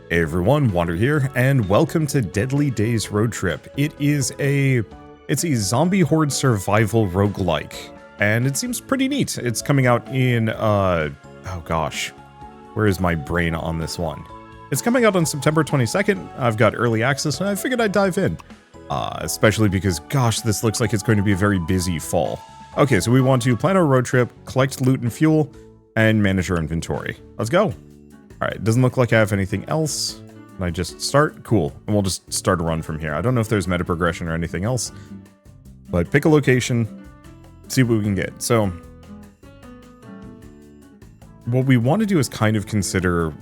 Hey everyone, Wander here, and welcome to Deadly Days Roadtrip. It's a zombie horde survival roguelike, and it seems pretty neat. It's coming out in, oh gosh, where is my brain on this one? It's coming out on September 22nd. I've got early access, and I figured I'd dive in. Especially because, gosh, this looks like it's going to be a very busy fall. Okay, so we want to plan our road trip, collect loot and fuel, and manage our inventory. Let's go. Alright, doesn't look like I have anything else. Can I just start? Cool. And we'll just start a run from here. I don't know if there's meta progression or anything else. But pick a location, see what we can get. So, what we want to do is kind of consider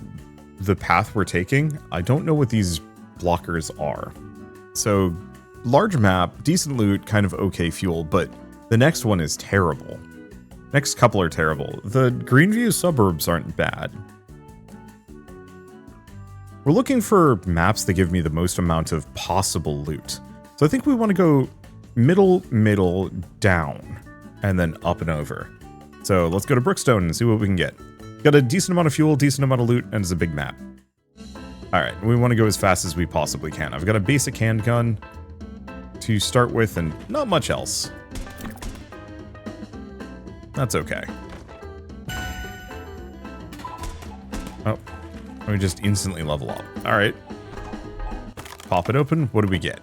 the path we're taking. I don't know what these blockers are. So, large map, decent loot, kind of okay fuel, but the next one is terrible. Next couple are terrible. The Greenview suburbs aren't bad. We're looking for maps that give me the most amount of possible loot. So I think we want to go middle, down, and then up and over. So let's go to Brookstone and see what we can get. Got a decent amount of fuel, decent amount of loot, and it's a big map. Alright, we want to go as fast as we possibly can. I've got a basic handgun to start with and not much else. That's okay. Oh. Let me just instantly level up. Alright. Pop it open. What do we get?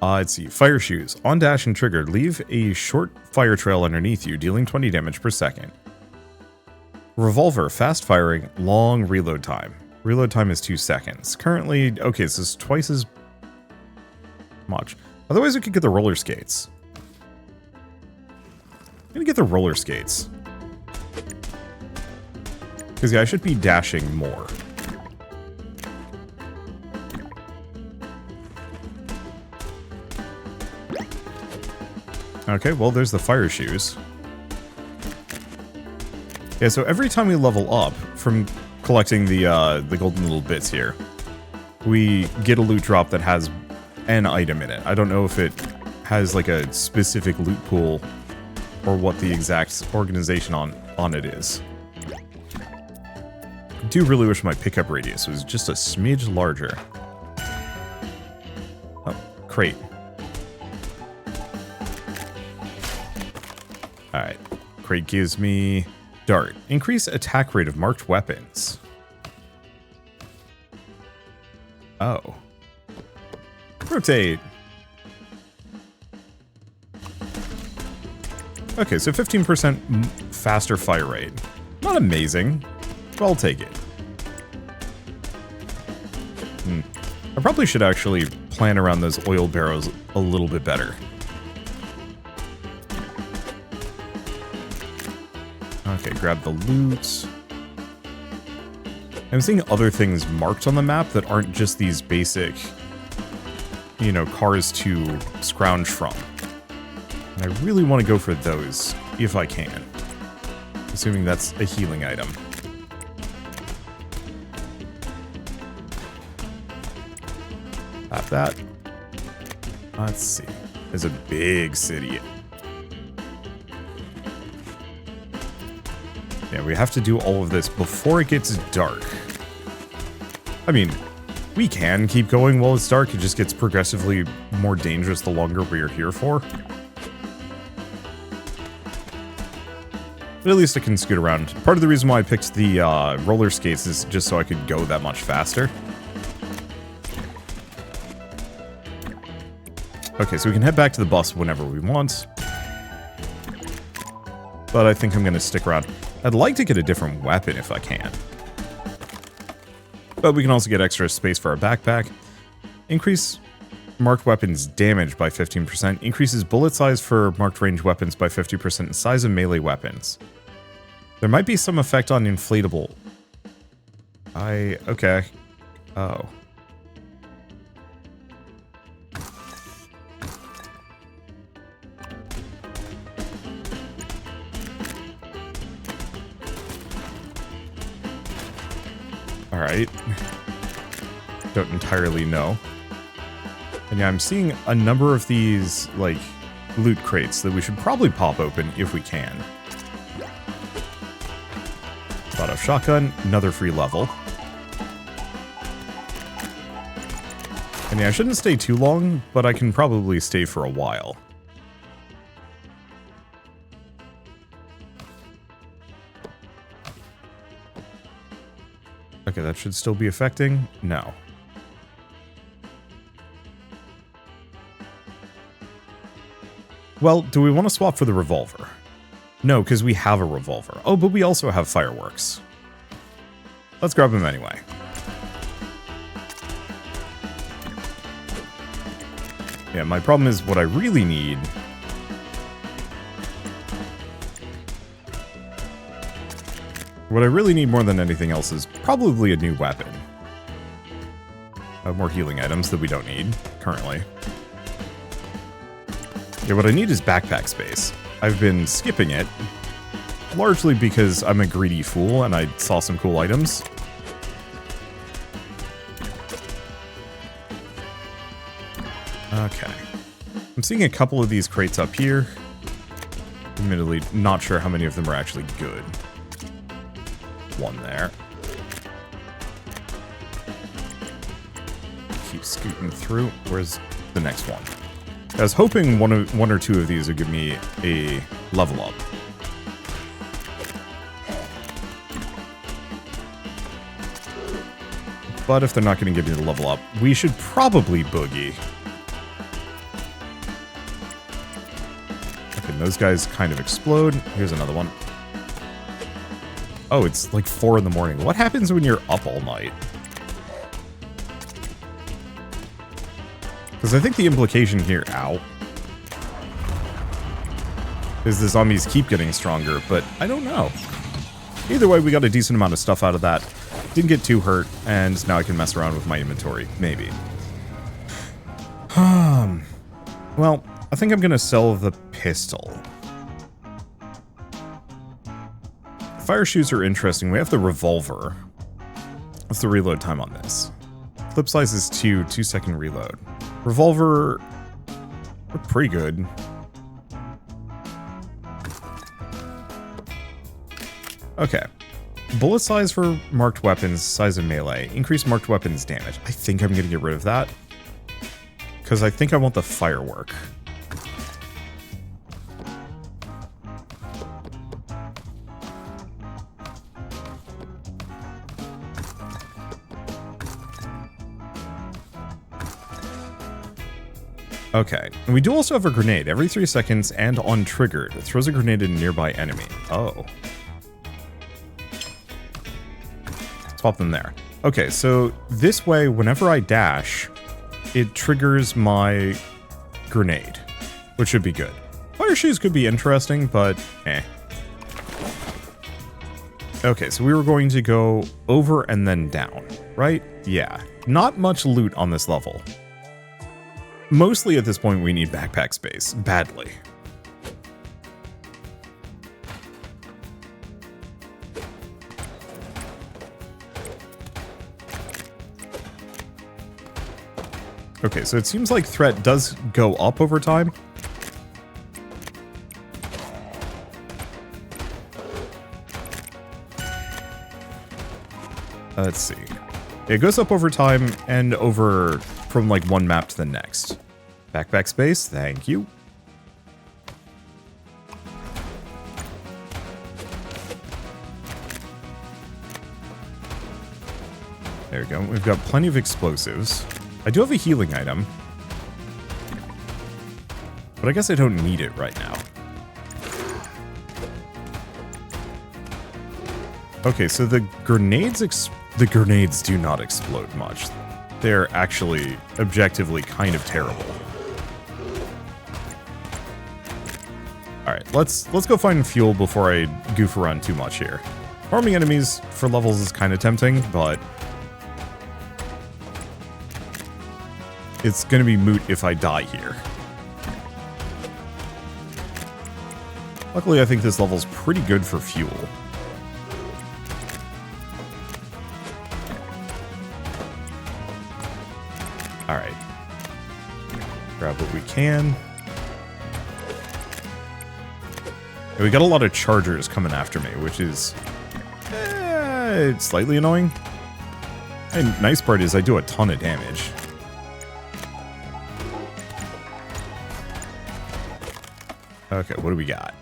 Let's see. Fire shoes. On dash and trigger. Leave a short fire trail underneath you, dealing 20 damage per second. Revolver. Fast firing. Long reload time. Reload time is 2 seconds. Currently, okay, so it's twice as much. Otherwise, we could get the roller skates. I'm gonna get the roller skates. Because yeah, I should be dashing more. Okay, well, there's the fire shoes. Yeah, so every time we level up from collecting the golden little bits here, we get a loot drop that has an item in it. I don't know if it has like a specific loot pool or what the exact organization on it is. I do really wish my pickup radius was just a smidge larger. Oh, crate. Alright. Crate gives me dart. Increase attack rate of marked weapons. Oh. Rotate. Okay, so 15% faster fire rate. Not amazing. I'll take it. I probably should actually plan around those oil barrels a little bit better. Okay, grab the loot. I'm seeing other things marked on the map that aren't just these basic, you know, cars to scrounge from. And I really want to go for those, if I can. Assuming that's a healing item. That. Let's see. There's a big city. Yeah, we have to do all of this before it gets dark. I mean, we can keep going while it's dark. It just gets progressively more dangerous the longer we're here for. But at least I can scoot around. Part of the reason why I picked the roller skates is just so I could go that much faster. Okay, so we can head back to the bus whenever we want. But I think I'm going to stick around. I'd like to get a different weapon if I can. But we can also get extra space for our backpack. Increase marked weapons damage by 15%. Increases bullet size for marked range weapons by 50% and size of melee weapons. There might be some effect on inflatable. Okay. Oh. Alright. Don't entirely know. And yeah, I'm seeing a number of these, like, loot crates that we should probably pop open if we can. Auto shotgun, another free level. And yeah, I shouldn't stay too long, but I can probably stay for a while. Okay, that should still be affecting. No. Well, do we want to swap for the revolver? No, because we have a revolver. Oh, but we also have fireworks. Let's grab him anyway. Yeah, my problem is what I really need. What I really need more than anything else is probably a new weapon. More healing items that we don't need currently. Yeah, what I need is backpack space. I've been skipping it, largely because I'm a greedy fool and I saw some cool items. Okay. I'm seeing a couple of these crates up here. Admittedly, not sure how many of them are actually good. One there. Keep scooting through. Where's the next one? I was hoping one or two of these would give me a level up. But if they're not going to give me the level up, we should probably boogie. Okay, those guys kind of explode. Here's another one. Oh, it's like 4 in the morning. What happens when you're up all night? Because I think the implication here, ow, is the zombies keep getting stronger, but I don't know. Either way, we got a decent amount of stuff out of that. Didn't get too hurt, and now I can mess around with my inventory, maybe. Well, I think I'm gonna sell the pistol. Fire shoes are interesting. We have the revolver. What's the reload time on this? Clip size is 2, 2-second reload. Revolver, we're pretty good. Okay. Bullet size for marked weapons, size of melee. Increase marked weapons damage. I think I'm going to get rid of that. Because I think I want the firework. Okay, and we do also have a grenade. Every 3 seconds and untriggered, it throws a grenade at a nearby enemy. Oh. Swap them there. Okay, so this way, whenever I dash, it triggers my grenade, which should be good. Fire shoes could be interesting, but eh. Okay, so we were going to go over and then down, right? Yeah, not much loot on this level. Mostly at this point we need backpack space, badly. Okay, so it seems like threat does go up over time. Let's see. It goes up over time and over from like one map to the next. Backpack space, thank you. There we go. We've got plenty of explosives. I do have a healing item, but I guess I don't need it right now. Okay, so the grenades do not explode much. They're actually objectively kind of terrible. All right, let's go find fuel before I goof around too much here. Farming enemies for levels is kind of tempting, but it's going to be moot if I die here. Luckily, I think this level's pretty good for fuel. Alright. Grab what we can. And we got a lot of chargers coming after me, which is slightly annoying. And nice part is I do a ton of damage. Okay, what do we got?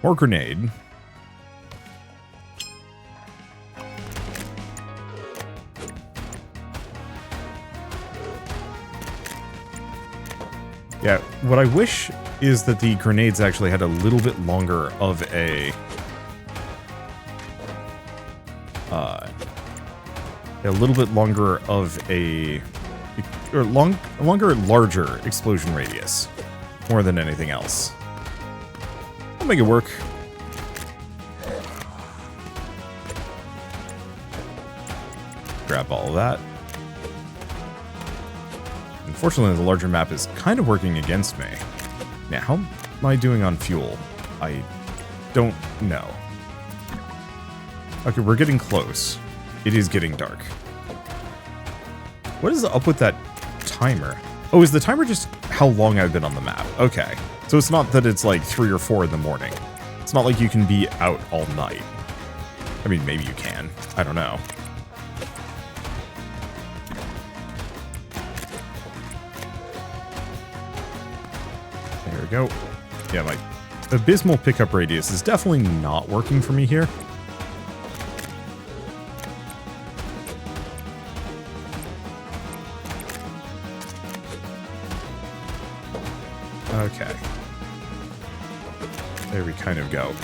More grenade. Yeah, what I wish is that the grenades actually had a little bit longer of a... larger explosion radius, more than anything else. I'll make it work. Grab all of that. Unfortunately, the larger map is kind of working against me. Now, how am I doing on fuel? I don't know. Okay, we're getting close. It is getting dark. What is up with that timer? Oh, is the timer just how long I've been on the map? Okay. So it's not that it's like 3 or 4 in the morning. It's not like you can be out all night. I mean, maybe you can. I don't know. There we go. Yeah, my abysmal pickup radius is definitely not working for me here. Okay. There we kind of go.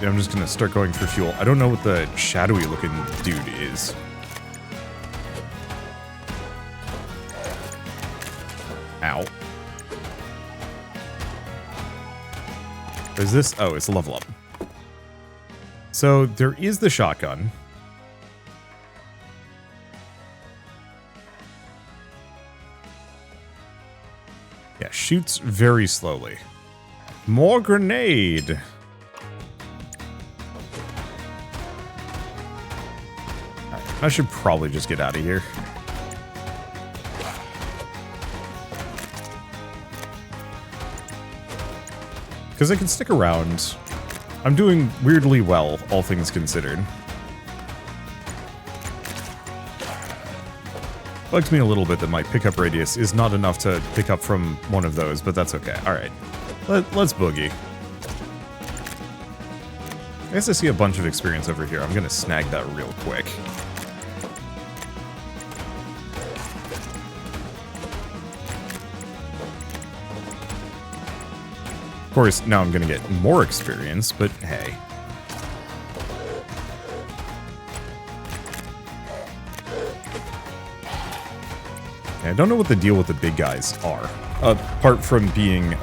Yeah, I'm just gonna start going for fuel. I don't know what the shadowy looking dude is. Ow. What is this? Oh, it's a level up. So there is the shotgun. Yeah, shoots very slowly. More grenade! Alright, I should probably just get out of here. Because I can stick around. I'm doing weirdly well, all things considered. Bugs me a little bit that my pickup radius is not enough to pick up from one of those, but that's okay. Alright. Let's boogie. I guess I see a bunch of experience over here. I'm gonna snag that real quick. Of course, now I'm gonna get more experience, but hey. I don't know what the deal with the big guys are, apart from being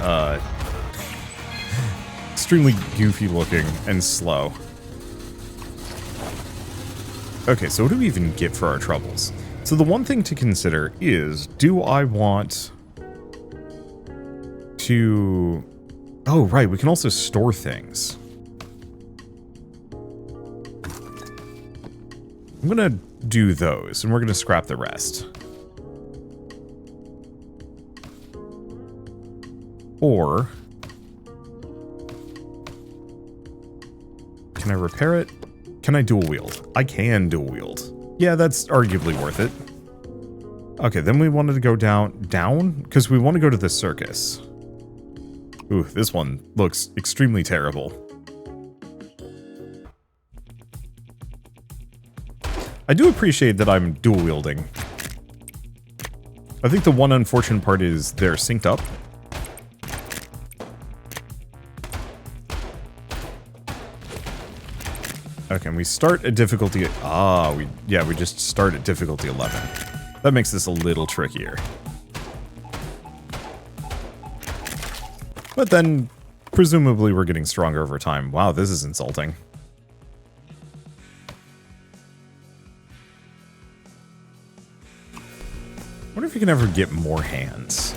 extremely goofy looking and slow. Okay, so what do we even get for our troubles? So the one thing to consider is, do I want to... Oh, right, we can also store things. I'm gonna do those, and we're gonna scrap the rest. Or... Can I repair it? Can I dual wield? I can dual wield. Yeah, that's arguably worth it. Okay, then we wanted to go down? Because we want to go to the circus. Ooh, this one looks extremely terrible. I do appreciate that I'm dual wielding. I think the one unfortunate part is they're synced up. Okay, and we start at difficulty... we just start at difficulty 11. That makes this a little trickier. But then, presumably we're getting stronger over time. Wow, this is insulting. I wonder if you can ever get more hands.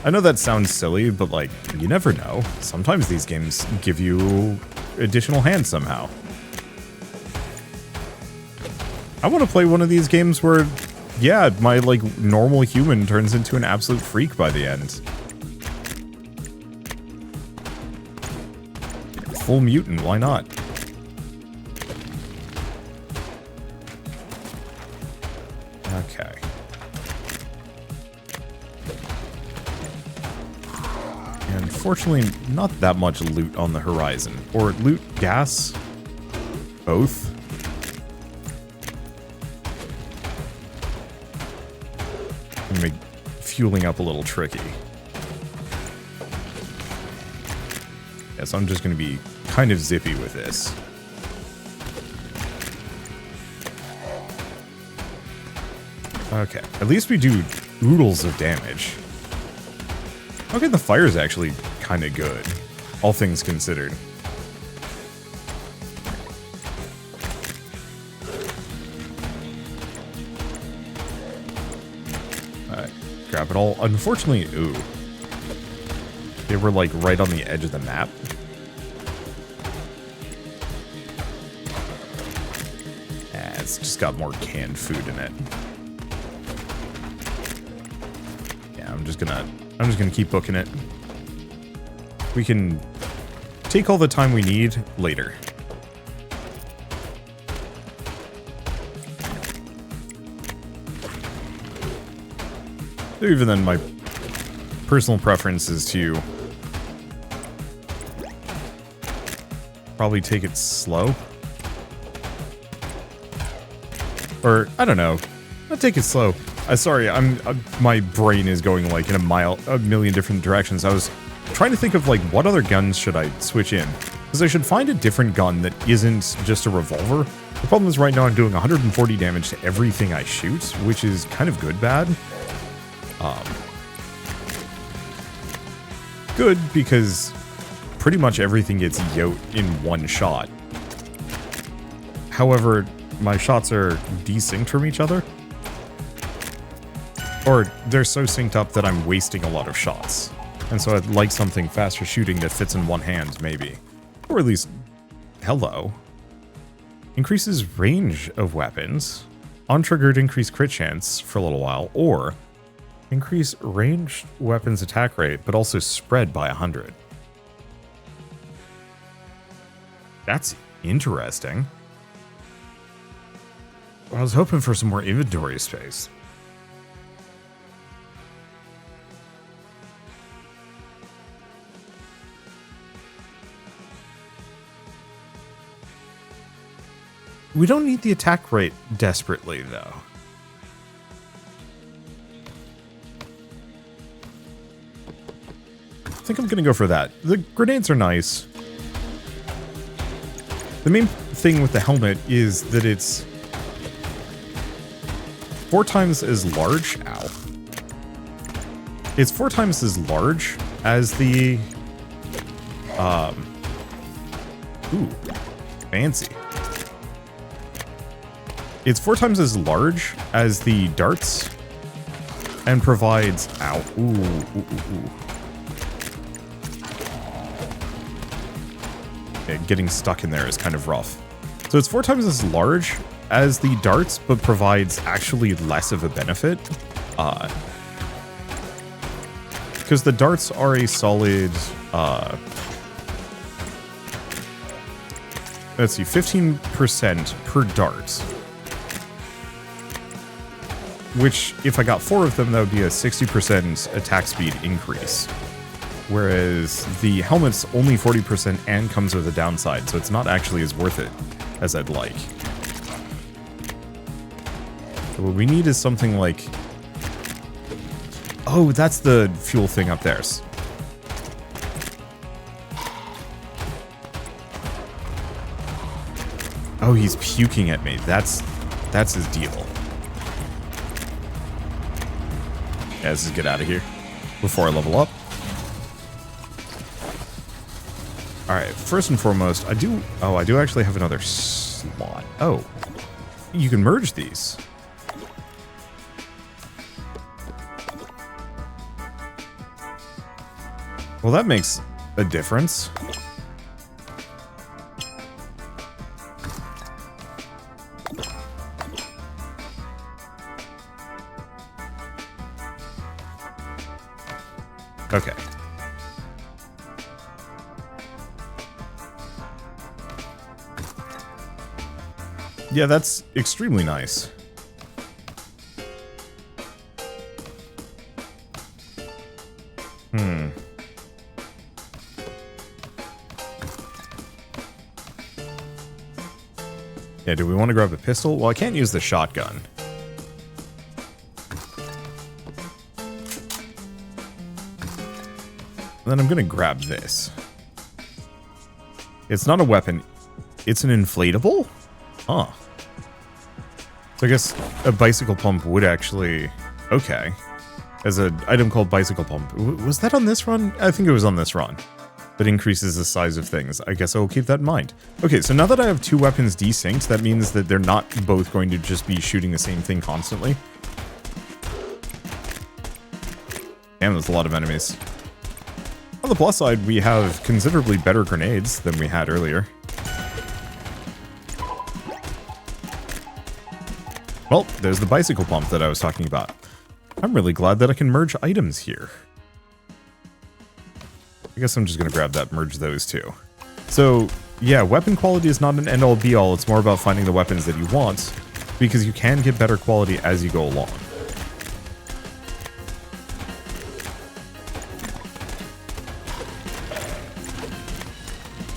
I know that sounds silly, but like, you never know. Sometimes these games give you additional hands somehow. I want to play one of these games where, yeah, my, like, normal human turns into an absolute freak by the end. Full mutant, why not? Okay. And unfortunately not that much loot on the horizon. Or loot, gas, both. Gonna make fueling up a little tricky. Yeah, so I'm just gonna be kind of zippy with this. Okay, at least we do oodles of damage. Okay, the fire is actually kind of good, all things considered. Alright, grab it all. Unfortunately, ooh. They were like right on the edge of the map. Yeah, it's just got more canned food in it. I'm just gonna keep booking it. We can take all the time we need later. Even then, my personal preference is to probably take it slow. Or, I don't know. Not take it slow. Sorry, my brain is going like in a million different directions. I was trying to think of like what other guns should I switch in, because I should find a different gun that isn't just a revolver. The problem is right now I'm doing 140 damage to everything I shoot, which is kind of bad. Good because pretty much everything gets yote in one shot. However, my shots are desynced from each other. Or they're so synced up that I'm wasting a lot of shots. And so I'd like something faster shooting that fits in one hand, maybe. Or at least, hello. Increases range of weapons. Untriggered increase crit chance for a little while. Or increase ranged weapons attack rate, but also spread by 100. That's interesting. I was hoping for some more inventory space. We don't need the attack rate desperately, though. I think I'm gonna go for that. The grenades are nice. The main thing with the helmet is that it's 4 times as large. Ow. It's 4 times as large as the... Ooh. Fancy. It's 4 times as large as the darts and provides... Ow. Ooh. Okay, getting stuck in there is kind of rough. So it's 4 times as large as the darts, but provides actually less of a benefit. Because the darts are a solid... let's see, 15% per dart. Which, if I got 4 of them, that would be a 60% attack speed increase. Whereas the helmet's only 40% and comes with a downside, so it's not actually as worth it as I'd like. So what we need is something like... Oh, that's the fuel thing up there. Oh, he's puking at me. That's his deal. Yeah, let's just get out of here before I level up. Alright, first and foremost, I do actually have another slot. Oh, you can merge these. Well, that makes a difference. Okay. Yeah, that's extremely nice. Yeah, do we want to grab a pistol? Well, I can't use the shotgun. Then I'm gonna grab this. It's not a weapon. It's an inflatable? Huh. So I guess a bicycle pump would actually... Okay. As an item called bicycle pump. Was that on this run? I think it was on this run. That increases the size of things. I guess I will keep that in mind. Okay, so now that I have two weapons desynced, that means that they're not both going to just be shooting the same thing constantly. Damn, there's a lot of enemies. On the plus side, we have considerably better grenades than we had earlier. Well, there's the bicycle pump that I was talking about. I'm really glad that I can merge items here. I guess I'm just going to grab that, merge those two. So, yeah, weapon quality is not an end-all be-all. It's more about finding the weapons that you want, because you can get better quality as you go along.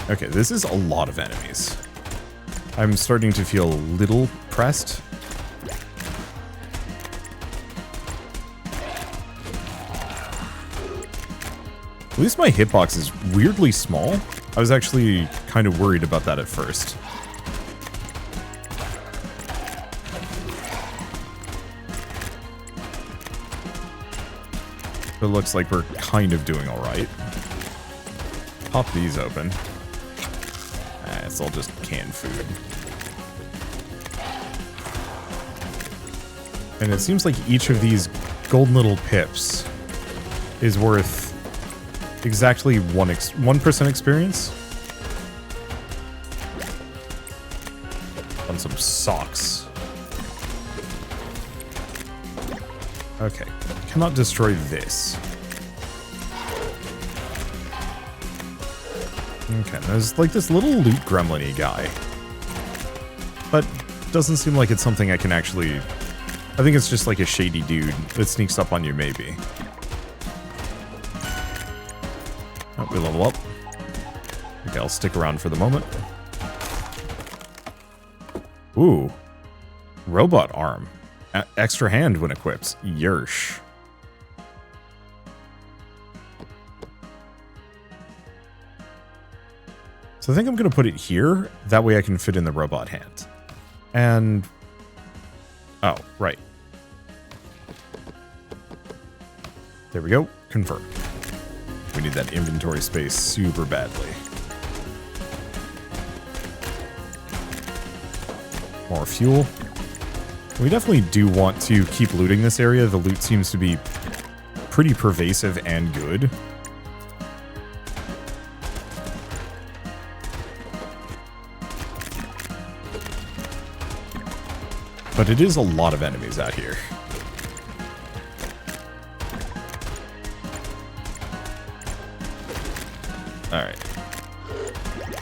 Okay, this is a lot of enemies. I'm starting to feel a little pressed. At least my hitbox is weirdly small. I was actually kind of worried about that at first. It looks like we're kind of doing alright. Pop these open. It's all just canned food. And it seems like each of these golden little pips is worth exactly 1% experience. On some socks. Okay, cannot destroy this. Okay, there's like this little loot gremlin-y guy. But doesn't seem like it's something I can actually... I think it's just like a shady dude that sneaks up on you, maybe. Oh, we level up. Okay, I'll stick around for the moment. Ooh. Robot arm. Extra hand when equipped. Yersh. So I think I'm going to put it here. That way I can fit in the robot hand. And... oh, right. There we go. Confirm. We need that inventory space super badly. More fuel. We definitely do want to keep looting this area. The loot seems to be pretty pervasive and good. But it is a lot of enemies out here. Alright.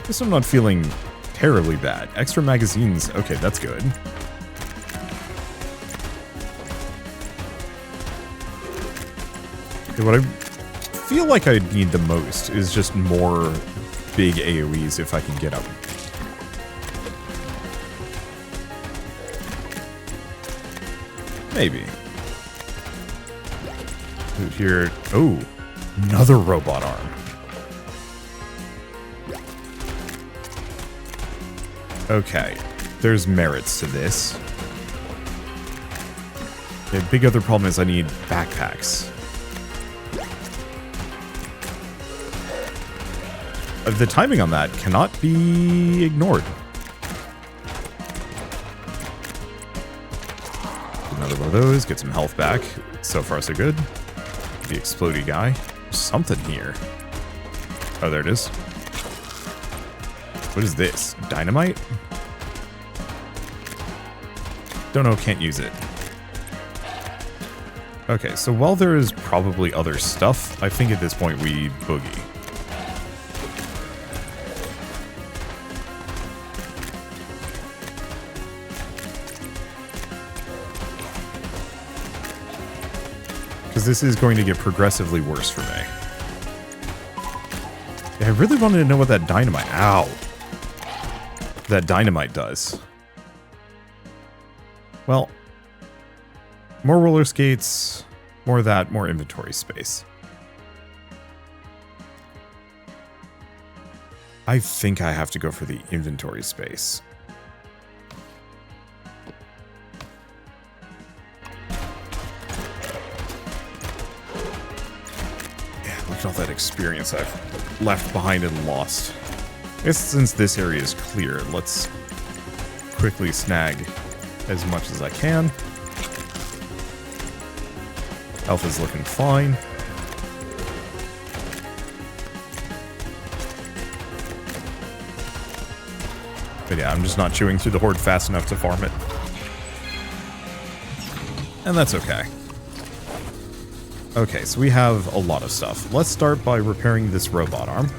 Guess I'm not feeling terribly bad. Extra magazines. Okay, that's good. Okay, what I feel like I need the most is just more big AoEs if I can get them. Maybe. Here. Oh, another robot arm. Okay, there's merits to this. The big other problem is I need backpacks. The timing on that cannot be ignored. Another one of those, get some health back. So far, so good. The explodey guy. There's something here. Oh, there it is. What is this? Dynamite? Don't know, can't use it. Okay, so while there is probably other stuff, I think at this point we boogie. Because this is going to get progressively worse for me. Yeah, I really wanted to know what that dynamite... Ow! That dynamite does. Well, more roller skates, more of that, more inventory space. I think I have to go for the inventory space. Yeah, look at all that experience I've left behind and lost. I guess since this area is clear, let's quickly snag as much as I can. Health is looking fine. But yeah, I'm just not chewing through the Horde fast enough to farm it. And that's okay. Okay, so we have a lot of stuff. Let's start by repairing this robot arm.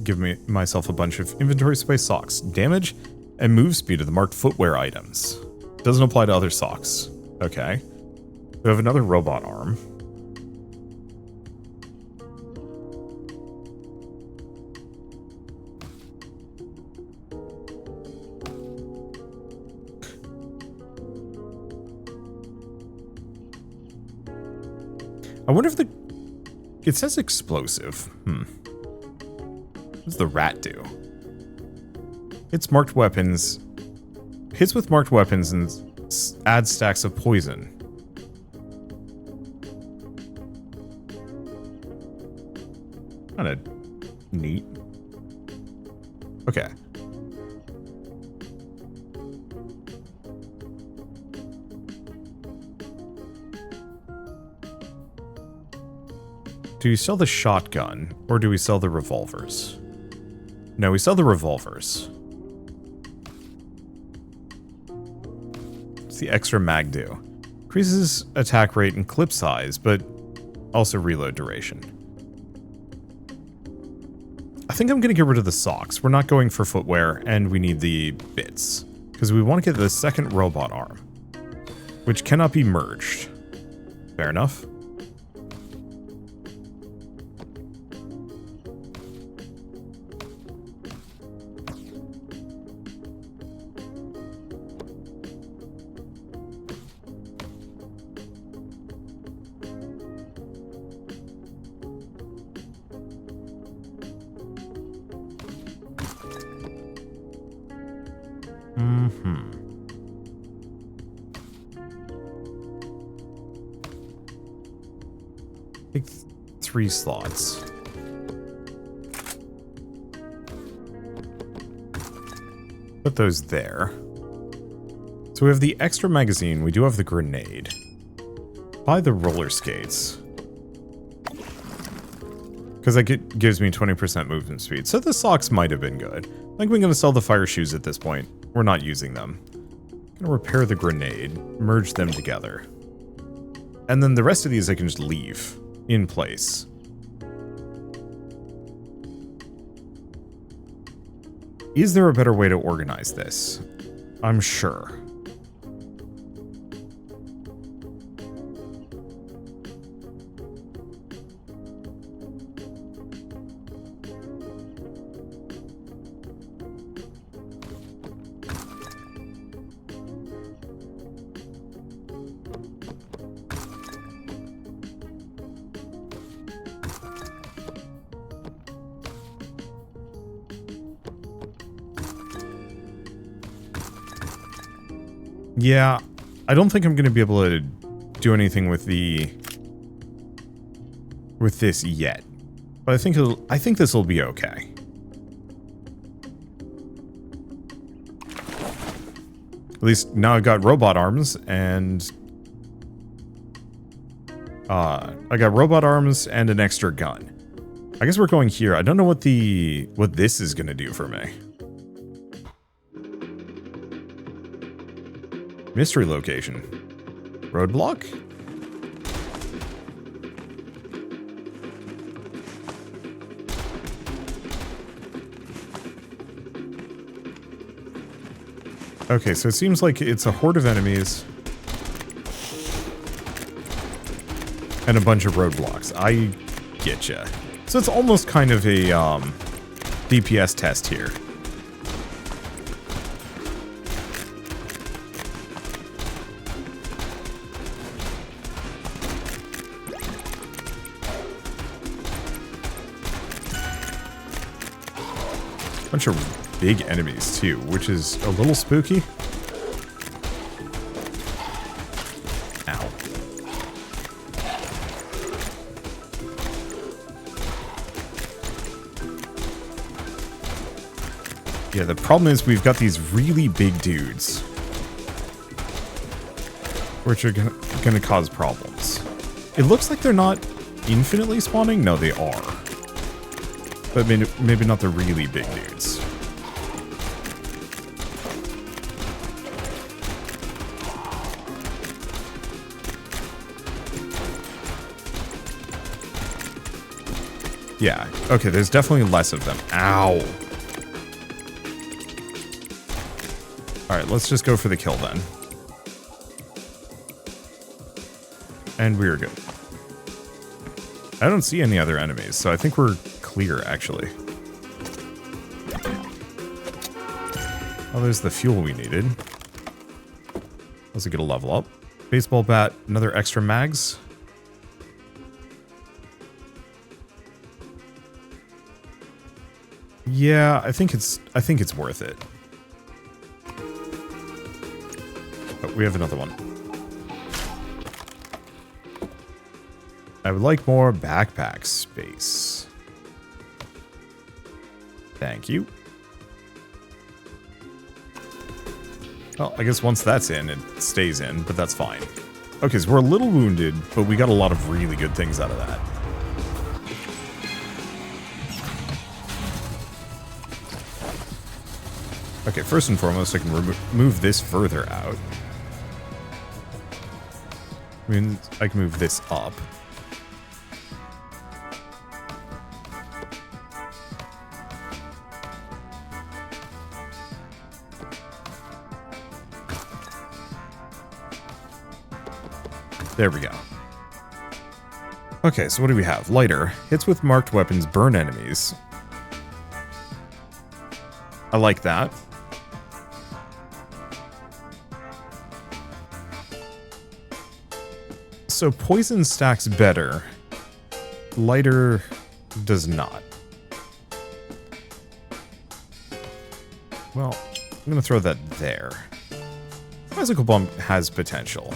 Give myself a bunch of inventory space. Socks. Damage and move speed of the marked footwear items. Doesn't apply to other socks. Okay. We have another robot arm. I wonder if the... It says explosive. What does the rat do? Hits marked weapons. Hits with marked weapons and adds stacks of poison. Kind of neat. Okay. Do we sell the shotgun or do we sell the revolvers? No, we sell the revolvers. What's the extra mag do? Increases attack rate and clip size, but also reload duration. I think I'm going to get rid of the socks. We're not going for footwear, and we need the bits. Because we want to get the second robot arm, which cannot be merged. Fair enough. Take 3 slots. Put those there. So we have the extra magazine. We do have the grenade. Buy the roller skates. Because that gives me 20% movement speed. So the socks might have been good. I think we're going to sell the fire shoes at this point. We're not using them. I'm going to repair the grenade. Merge them together. And then the rest of these I can just leave in place. Is there a better way to organize this? I'm sure. Yeah, I don't think I'm going to be able to do anything with this yet. But I think this will be okay. At least now I've got robot arms and I got robot arms and an extra gun. I guess we're going here. I don't know what this is going to do for me. Mystery location. Roadblock? Okay, so it seems like it's a horde of enemies. And a bunch of roadblocks. I getcha. So it's almost kind of a DPS test here. Bunch of big enemies too, which is a little spooky. Ow. Yeah, the problem is we've got these really big dudes, which are gonna cause problems. It looks like they're not infinitely spawning. No, they are. But maybe not the really big dudes. Yeah, okay, there's definitely less of them. Ow. Alright, let's just go for the kill then. And we're good. I don't see any other enemies, so I think we're clear, actually. Oh, there's the fuel we needed. Let's get a level up. Baseball bat, another extra mags. Yeah, I think it's worth it. Oh, we have another one. I would like more backpack space. Thank you. Well, I guess once that's in, it stays in, but that's fine. Okay, so we're a little wounded, but we got a lot of really good things out of that. Okay, first and foremost, I can move this further out. I mean, I can move this up. There we go. Okay, so what do we have? Lighter. Hits with marked weapons burn enemies. I like that. So poison stacks better. Lighter does not. Well, I'm going to throw that there. Bicycle bump has potential.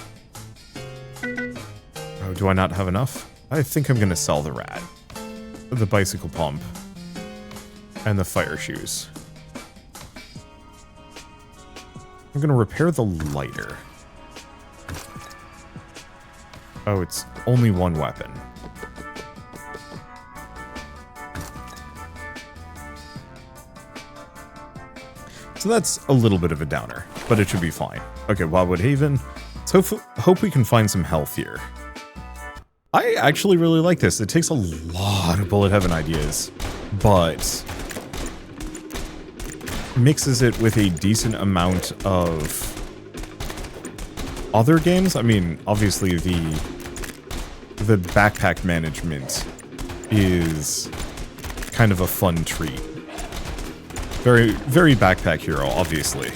Oh, do I not have enough? I think I'm going to sell the rat. The bicycle pump. And the fire shoes. I'm going to repair the lighter. Oh, it's only one weapon. So that's a little bit of a downer, but it should be fine. Okay, Wildwood Haven. Let's hope we can find some health here. I actually really like this. It takes a lot of bullet heaven ideas, but mixes it with a decent amount of other games. I mean, obviously the backpack management is kind of a fun treat. Very, very backpack hero, obviously.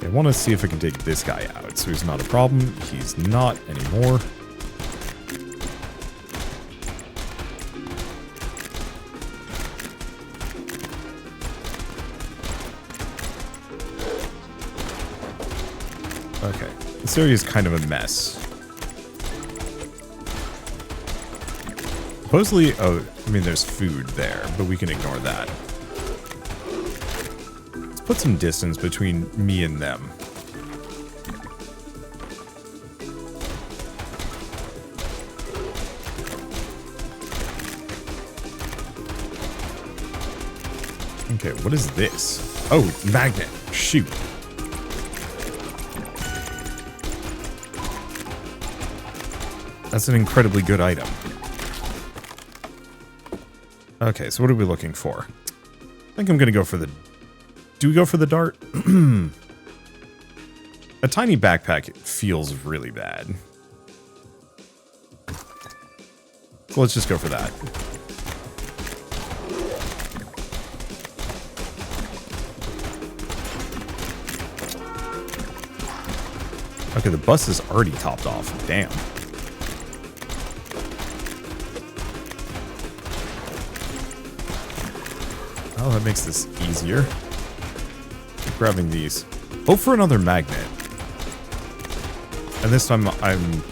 I want to see if I can take this guy out. So he's not a problem. He's not anymore. Okay, this area is kind of a mess. Supposedly, oh, I mean, there's food there, but we can ignore that. Let's put some distance between me and them. Okay, what is this? Oh, magnet. Shoot. That's an incredibly good item. Okay, so what are we looking for? I think I'm going to go for the... Do we go for the dart? A tiny backpack feels really bad. Well, let's just go for that. Okay, the bus is already topped off. Damn. Oh, that makes this easier. Keep grabbing these. Hope for another magnet. And this time I'm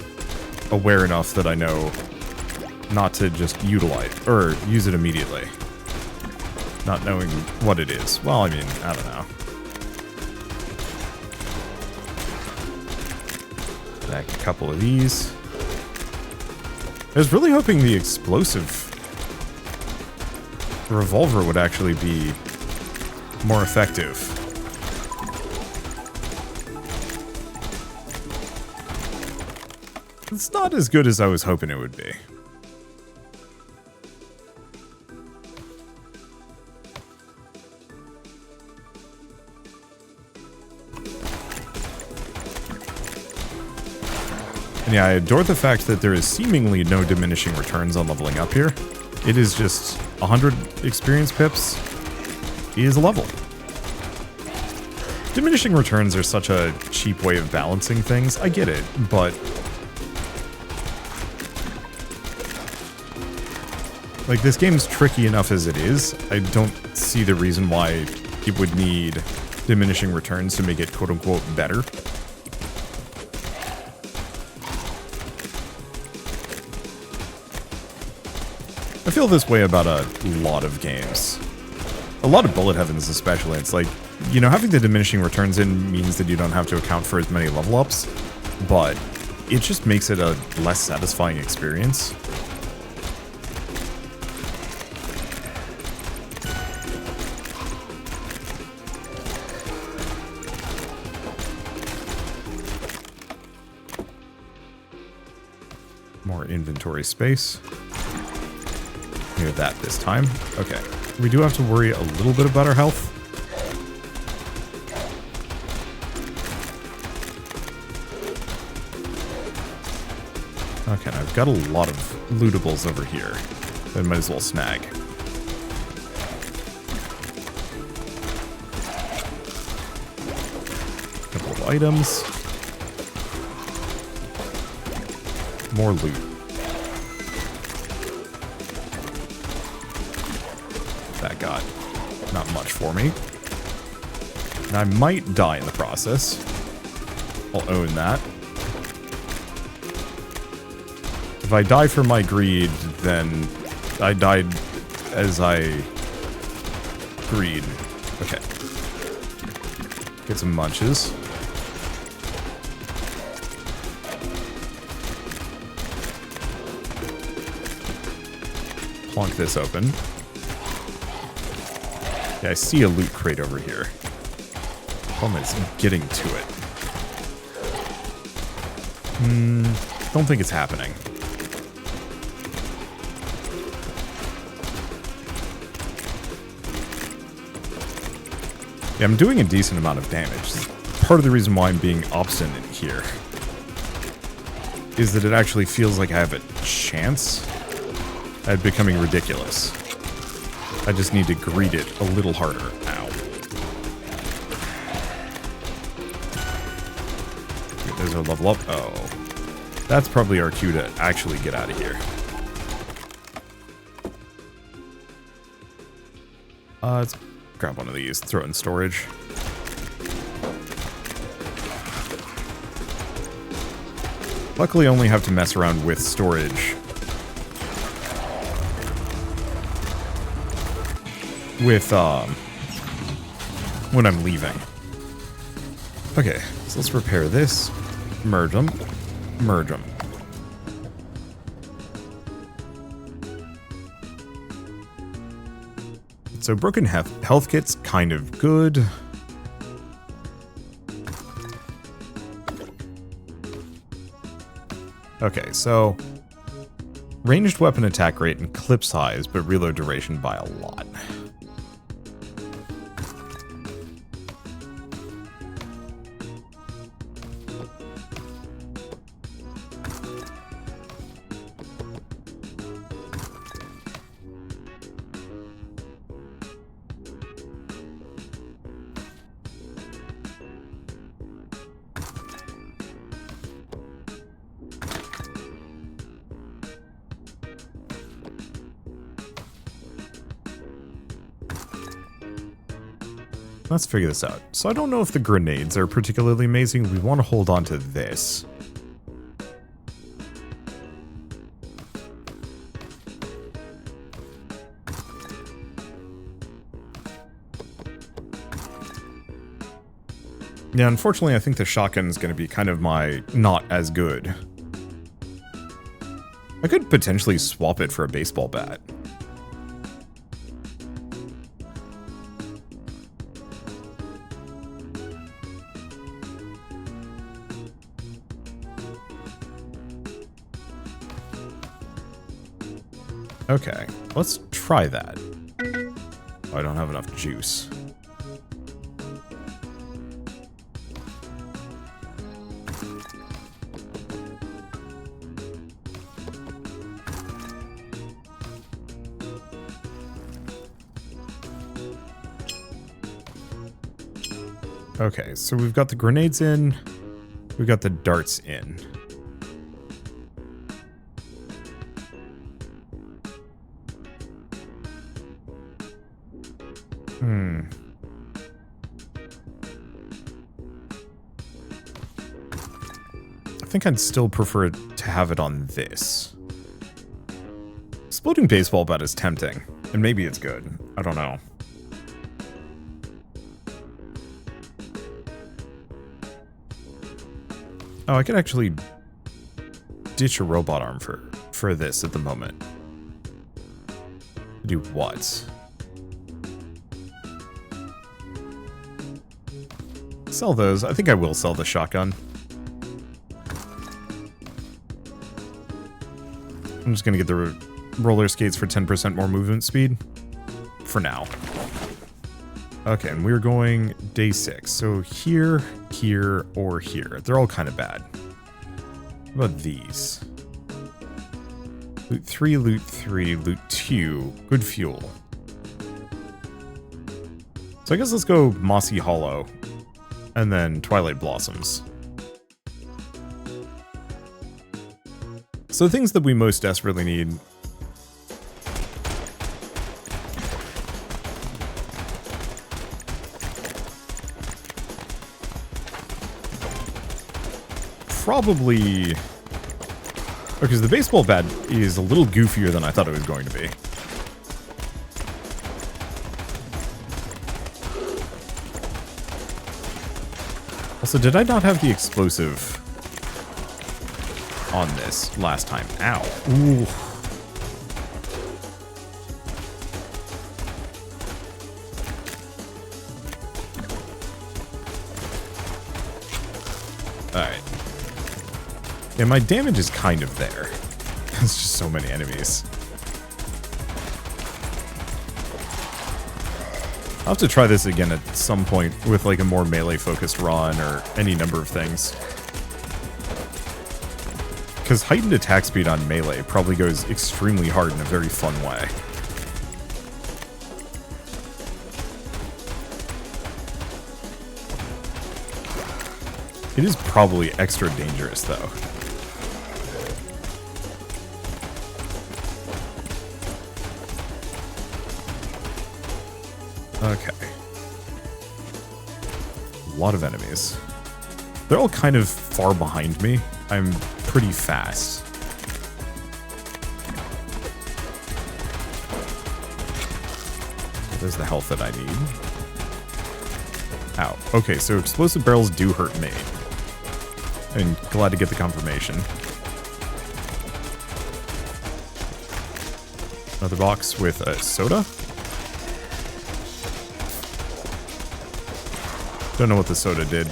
aware enough that I know not to just utilize or use it immediately. Not knowing what it is. Well, I mean, I don't know. Back a couple of these. I was really hoping the explosive revolver would actually be more effective. It's not as good as I was hoping it would be. And yeah, I adore the fact that there is seemingly no diminishing returns on leveling up here. It is just 100 experience pips is a level. Diminishing returns are such a cheap way of balancing things. I get it, but like, this game's tricky enough as it is. I don't see the reason why it would need diminishing returns to make it quote-unquote better. I feel this way about a lot of games. A lot of bullet heavens especially. It's like, you know, having the diminishing returns in means that you don't have to account for as many level ups, but it just makes it a less satisfying experience. More inventory space. Near that this time. Okay. We do have to worry a little bit about our health. Okay, and I've got a lot of lootables over here. I might as well snag. Couple of items. More loot. That got not much for me. And I might die in the process. I'll own that. If I die for my greed, then I died as I greed. Okay. Get some munches. Plunk this open. Yeah, I see a loot crate over here. Problem is getting to it. Don't think it's happening. Yeah, I'm doing a decent amount of damage. Part of the reason why I'm being obstinate here is that it actually feels like I have a chance at becoming ridiculous. I just need to greet it a little harder. Ow. There's a level up. Oh. That's probably our cue to actually get out of here. Let's grab one of these, throw it in storage. Luckily, I only have to mess around with storage with, when I'm leaving. Okay, so let's repair this. Merge them. Merge them. So broken health kit's kind of good. Okay, so ranged weapon attack rate and clip size, but reload duration by a lot. let's figure this out. So I don't know if the grenades are particularly amazing. We want to hold on to this. Yeah, unfortunately, I think the shotgun is going to be kind of my not as good. I could potentially swap it for a baseball bat. Okay, let's try that. Oh, I don't have enough juice. Okay, so we've got the grenades in, we've got the darts in. I think I'd still prefer to have it on this. Exploding baseball bat is tempting, and maybe it's good. I don't know. Oh, I could actually ditch a robot arm for this at the moment. Do what? Sell those. I think I will sell the shotgun. I'm just gonna get the roller skates for 10% more movement speed. For now. Okay, and we're going day 6. So here, here, or here. They're all kind of bad. What about these? Loot 3, loot 3, loot 2. Good fuel. So I guess let's go Mossy Hollow. And then Twilight Blossoms. So the things that we most desperately need. Probably... because the baseball bat is a little goofier than I thought it was going to be. Also, did I not have the explosive on this last time? Ow. Ooh. Alright. Yeah, my damage is kind of there. There's just so many enemies. I'll have to try this again at some point with like a more melee-focused run or any number of things. Because heightened attack speed on melee probably goes extremely hard in a very fun way. It is probably extra dangerous, though. Okay. A lot of enemies. They're all kind of far behind me. I'm pretty fast. There's the health that I need. Ow. Okay, so explosive barrels do hurt me. I'm glad to get the confirmation. Another box with a soda. Don't know what the soda did.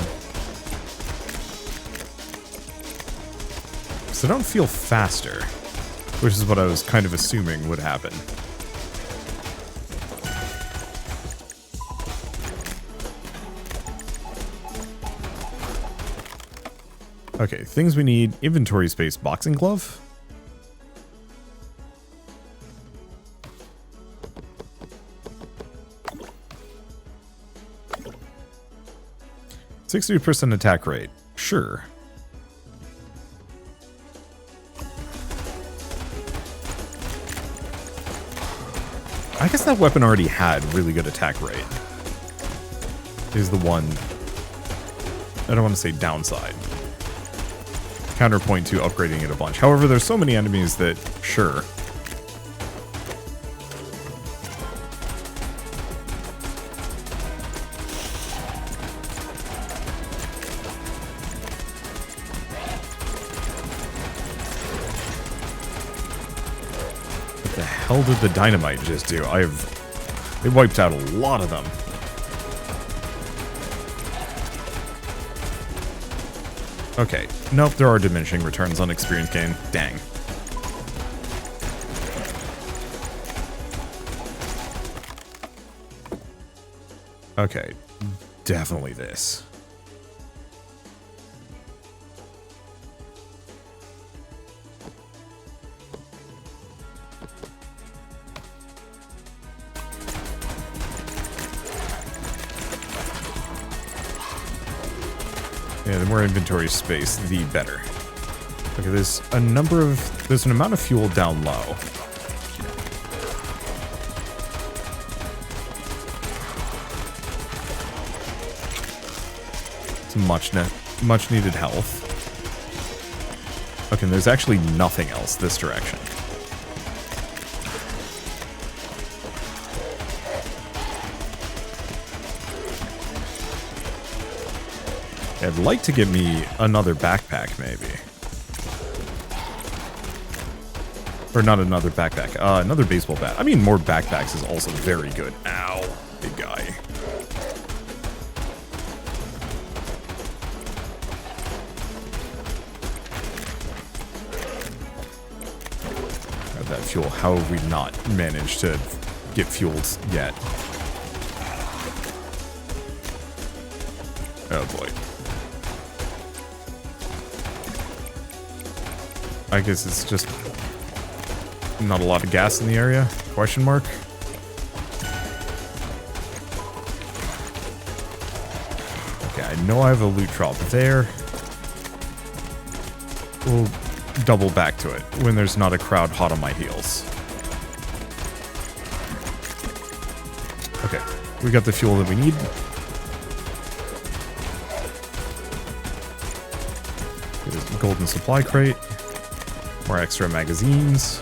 So I don't feel faster, which is what I was kind of assuming would happen. Okay, things we need. Inventory space, boxing glove. %60 attack rate. Sure. I guess that weapon already had really good attack rate. is the one, I don't want to say downside. Counterpoint to upgrading it a bunch. However, there's so many enemies that, sure. What the hell did the dynamite just do? It wiped out a lot of them. Okay. Nope, there are diminishing returns on experience gain. Dang. Okay. Definitely this. Yeah, the more inventory space, the better. Okay, there's an amount of fuel down low. Some much needed health. Okay, and there's actually nothing else this direction. I'd like to get me another backpack, maybe. Or not another backpack, another baseball bat. I mean, more backpacks is also very good. Ow, big guy. Got that fuel. How have we not managed to get fueled yet? Oh boy. I guess it's just not a lot of gas in the area? Question mark? Okay, I know I have a loot drop there. We'll double back to it when there's not a crowd hot on my heels. Okay, we got the fuel that we need. Get a golden supply crate. More extra magazines.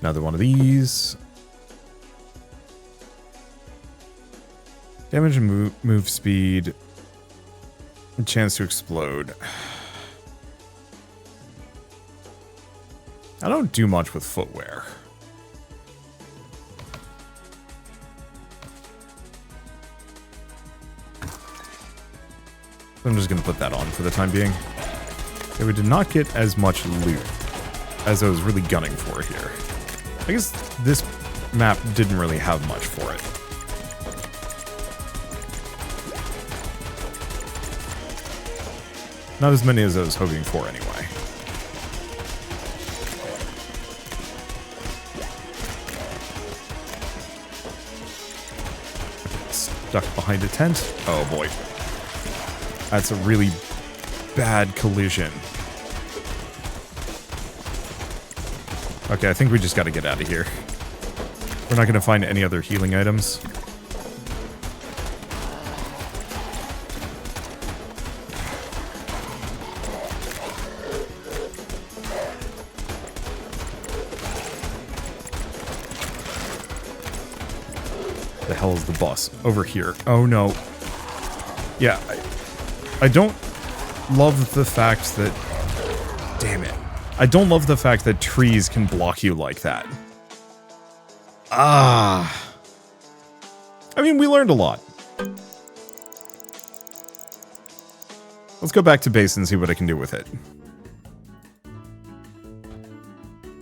Another one of these. Damage and move speed. A chance to explode. I don't do much with footwear. I'm just going to put that on for the time being. Okay, we did not get as much loot as I was really gunning for here. I guess this map didn't really have much for it. Not as many as I was hoping for anyway. Stuck behind a tent. Oh boy. That's a really bad collision. Okay, I think we just gotta get out of here. We're not gonna find any other healing items. The hell is the boss? Over here. Oh no. Yeah, I don't love the fact that... Damn it. I don't love the fact that trees can block you like that. Ah. I mean, we learned a lot. Let's go back to base and see what I can do with it.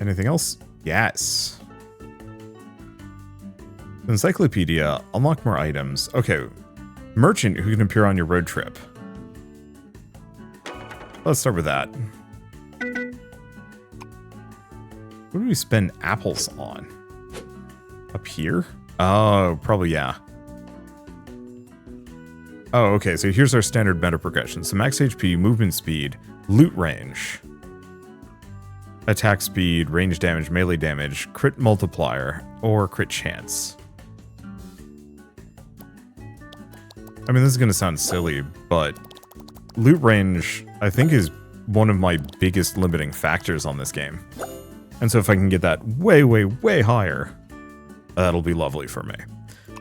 Anything else? Yes. Encyclopedia. Unlock more items. Okay. Merchant who can appear on your road trip. Let's start with that. What do we spend apples on? Up here? Oh, probably, yeah. Oh, okay, so here's our standard meta progression. So max HP, movement speed, loot range. attack speed, range damage, melee damage, crit multiplier, or crit chance. I mean, this is going to sound silly, but loot range, I think, is one of my biggest limiting factors on this game. And so if I can get that way, way, way higher, that'll be lovely for me.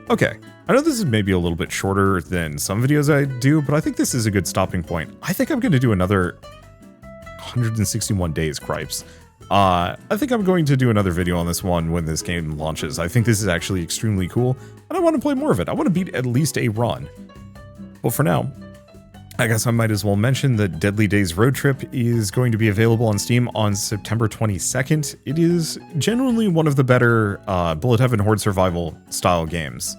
Okay, I know this is maybe a little bit shorter than some videos I do, but I think this is a good stopping point. I think I'm going to do another 161 days, cripes. I think I'm going to do another video on this one when this game launches. I think this is actually extremely cool, and I want to play more of it. I want to beat at least a run. But for now, I guess I might as well mention that Deadly Days Roadtrip is going to be available on Steam on September 22nd. It is generally one of the better Bullet Heaven Horde survival style games,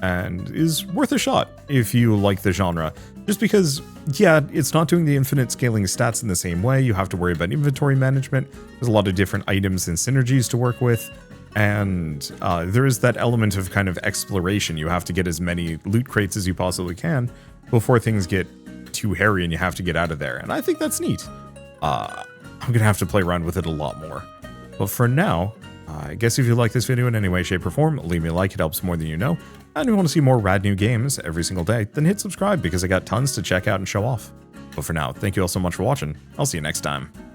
and is worth a shot if you like the genre. Just because, yeah, it's not doing the infinite scaling stats in the same way. You have to worry about inventory management. There's a lot of different items and synergies to work with. And there is that element of kind of exploration. You have to get as many loot crates as you possibly can before things get too hairy and you have to get out of there. And I think that's neat. I'm going to have to play around with it a lot more. But for now, I guess if you like this video in any way, shape, or form, leave me a like. It helps more than you know. And if you want to see more rad new games every single day, then hit subscribe because I got tons to check out and show off. But for now, thank you all so much for watching. I'll see you next time.